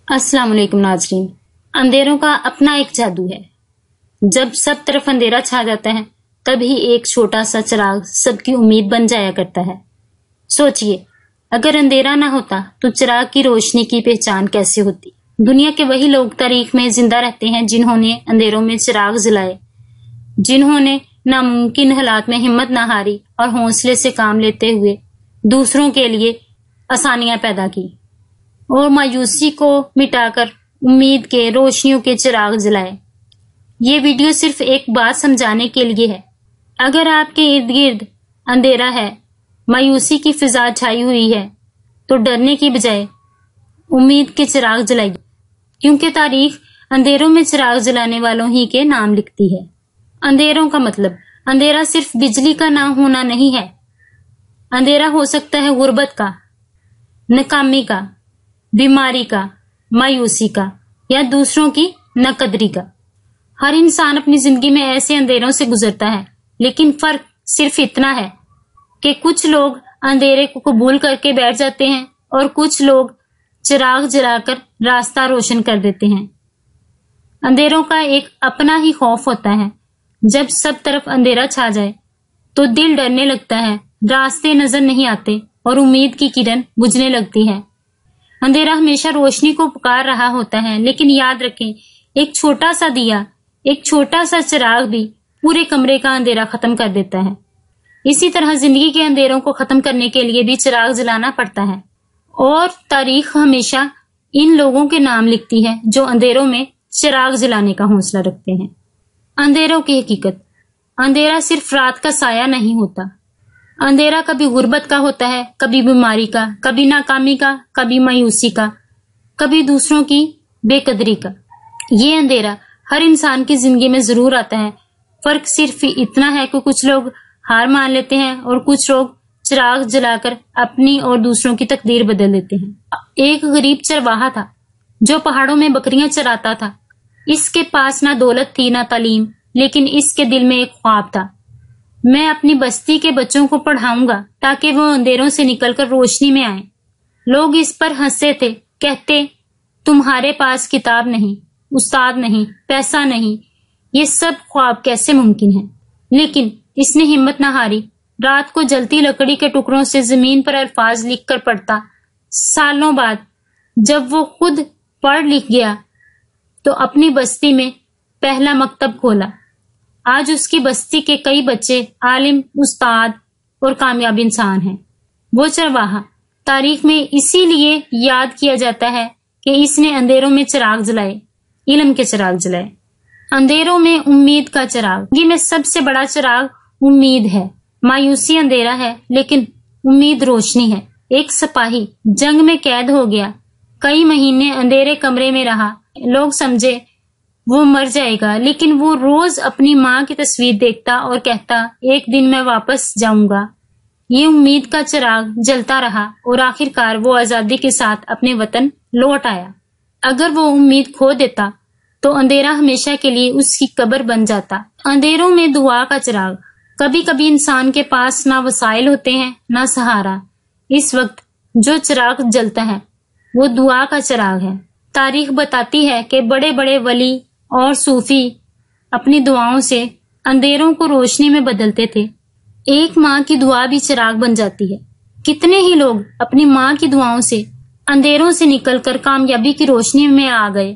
السلام علیکم ناظرین. اندھیروں کا اپنا ایک جادو ہے. جب سب طرف اندھیرا چھا جاتا ہے تب ہی ایک چھوٹا سا چراغ سب کی امید بن جایا کرتا ہے. سوچئے اگر اندھیرا نہ ہوتا تو چراغ کی روشنی کی پہچان کیسے ہوتی؟ دنیا کے وہی لوگ تاریخ میں زندہ رہتے ہیں جنہوں نے اندھیروں میں چراغ جلائے، جنہوں نے ناممکن حالات میں ہمت نہ ہاری اور حوصلے سے کام لیتے ہوئے دوسروں کے لیے آسانیاں پیدا کی اور مایوسی کو مٹا کر امید کے روشنیوں کے چراغ جلائے. یہ ویڈیو صرف ایک بات سمجھانے کے لیے ہے. اگر آپ کے ارد گرد اندھیرا ہے، مایوسی کی فضا چھائی ہوئی ہے، تو ڈرنے کی بجائے امید کے چراغ جلائیے، کیونکہ تاریخ اندھیروں میں چراغ جلانے والوں ہی کے نام لکھتی ہے. اندھیروں کا مطلب اندھیرا صرف بجلی کا نہ ہونا نہیں ہے. اندھیرا ہو سکتا ہے غربت کا، ناکامی کا، بیماری کا، مایوسی کا یا دوسروں کی ناقدری کا. ہر انسان اپنی زندگی میں ایسے اندھیروں سے گزرتا ہے، لیکن فرق صرف اتنا ہے کہ کچھ لوگ اندھیرے کو قبول کر کے بیٹھ جاتے ہیں اور کچھ لوگ چراغ جلا کر راستہ روشن کر دیتے ہیں. اندھیروں کا ایک اپنا ہی خوف ہوتا ہے. جب سب طرف اندھیرا چھا جائے تو دل ڈرنے لگتا ہے، راستے نظر نہیں آتے اور امید کی کرن بجھنے لگتی ہے. اندھیرا ہمیشہ روشنی کو پکار رہا ہوتا ہے، لیکن یاد رکھیں ایک چھوٹا سا دیا، ایک چھوٹا سا چراغ بھی پورے کمرے کا اندھیرا ختم کر دیتا ہے. اسی طرح زندگی کے اندھیروں کو ختم کرنے کے لیے بھی چراغ جلانا پڑتا ہے، اور تاریخ ہمیشہ ان لوگوں کے نام لکھتی ہے جو اندھیروں میں چراغ جلانے کا حوصلہ رکھتے ہیں. اندھیروں کی حقیقت. اندھیرا صرف رات کا سایہ نہیں ہوتا. اندھیرا کبھی غربت کا ہوتا ہے، کبھی بیماری کا، کبھی ناکامی کا، کبھی مایوسی کا، کبھی دوسروں کی بے قدری کا. یہ اندھیرا ہر انسان کی زندگی میں ضرور آتا ہے. فرق صرف اتنا ہے کہ کچھ لوگ ہار مان لیتے ہیں اور کچھ لوگ چراغ جلا کر اپنی اور دوسروں کی تقدیر بدل دیتے ہیں. ایک غریب چرواہا تھا جو پہاڑوں میں بکریاں چراتا تھا. اس کے پاس نہ دولت تھی نہ تعلیم، لیکن اس کے دل میں ایک خواب تھا. میں اپنی بستی کے بچوں کو پڑھاؤں گا تاکہ وہ اندھیروں سے نکل کر روشنی میں آئیں. لوگ اس پر ہنستے تھے، کہتے تمہارے پاس کتاب نہیں، استاد نہیں، پیسہ نہیں، یہ سب خواب کیسے ممکن ہے؟ لیکن اس نے ہمت نہ ہاری. رات کو جلتی لکڑی کے ٹکڑوں سے زمین پر الفاظ لکھ کر پڑھتا. سالوں بعد جب وہ خود پڑھ لکھ گیا تو اپنی بستی میں پہلا مکتب کھولا. آج اس کی بستی کے کئی بچے عالم، استاد اور کامیاب انسان ہیں. وہ چرواہا تاریخ میں اسی لیے یاد کیا جاتا ہے کہ اس نے اندھیروں میں چراغ جلائے، علم کے چراغ جلائے. اندھیروں میں امید کا چراغ. زندگی میں سب سے بڑا چراغ امید ہے. مایوسی اندھیرا ہے لیکن امید روشنی ہے. ایک سپاہی جنگ میں قید ہو گیا، کئی مہینے اندھیرے کمرے میں رہا. لوگ سمجھے وہ مر جائے گا، لیکن وہ روز اپنی ماں کی تصویر دیکھتا اور کہتا ایک دن میں واپس جاؤں گا. یہ امید کا چراغ جلتا رہا اور آخر کار وہ آزادی کے ساتھ اپنے وطن لوٹ آیا. اگر وہ امید کھو دیتا تو اندھیرا ہمیشہ کے لیے اس کی قبر بن جاتا. اندھیروں میں دعا کا چراغ. کبھی کبھی انسان کے پاس نہ وسائل ہوتے ہیں نہ سہارا. اس وقت جو چراغ جلتا ہے وہ دعا کا چراغ ہے. تاریخ بتاتی ہے کہ بڑے بڑے ولی اور صوفی اپنی دعاؤں سے اندھیروں کو روشنی میں بدلتے تھے. ایک ماں کی دعا بھی چراغ بن جاتی ہے. کتنے ہی لوگ اپنی ماں کی دعاؤں سے اندھیروں سے نکل کر کامیابی کی روشنی میں آ گئے.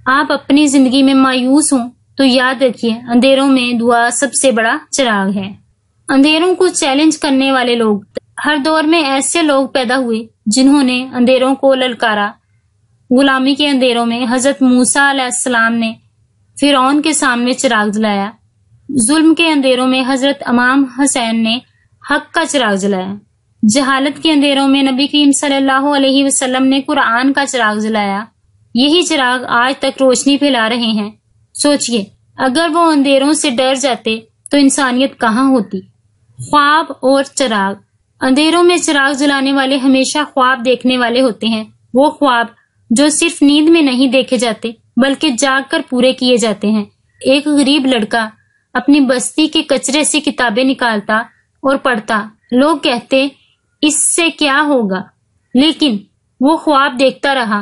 آپ اپنی زندگی میں مایوس ہوں تو یاد رکھیے اندھیروں میں دعا سب سے بڑا چراغ ہے. اندھیروں کو چیلنج کرنے والے لوگ. ہر دور میں ایسے لوگ پیدا ہوئے جنہوں نے اندھیروں کو للکارا. غلامی کے اندھیروں میں حضرت موسیٰ علیہ السلام نے فرعون کے سامنے چراغ جلایا. ظلم کے اندھیروں میں حضرت امام حسین نے حق کا چراغ جلایا. جہالت کے اندھیروں میں نبی کریم صلی اللہ علیہ وسلم نے قرآن کا چراغ جلایا. یہی چراغ آج تک روشنی پھیلا رہے ہیں. سوچئے اگر وہ اندھیروں سے ڈر جاتے تو انسانیت کہاں ہوتی؟ خواب اور چراغ. اندھیروں میں چراغ جلانے والے ہمیشہ خواب دیکھنے والے ہوتے ہیں. وہ خواب جو صرف نیند میں نہیں دیکھے جاتے بلکہ جاگ کر پورے کیے جاتے ہیں. ایک غریب لڑکا اپنی بستی کے کچرے سے کتابیں نکالتا اور پڑھتا. لوگ کہتے اس سے کیا ہوگا، لیکن وہ خواب دیکھتا رہا.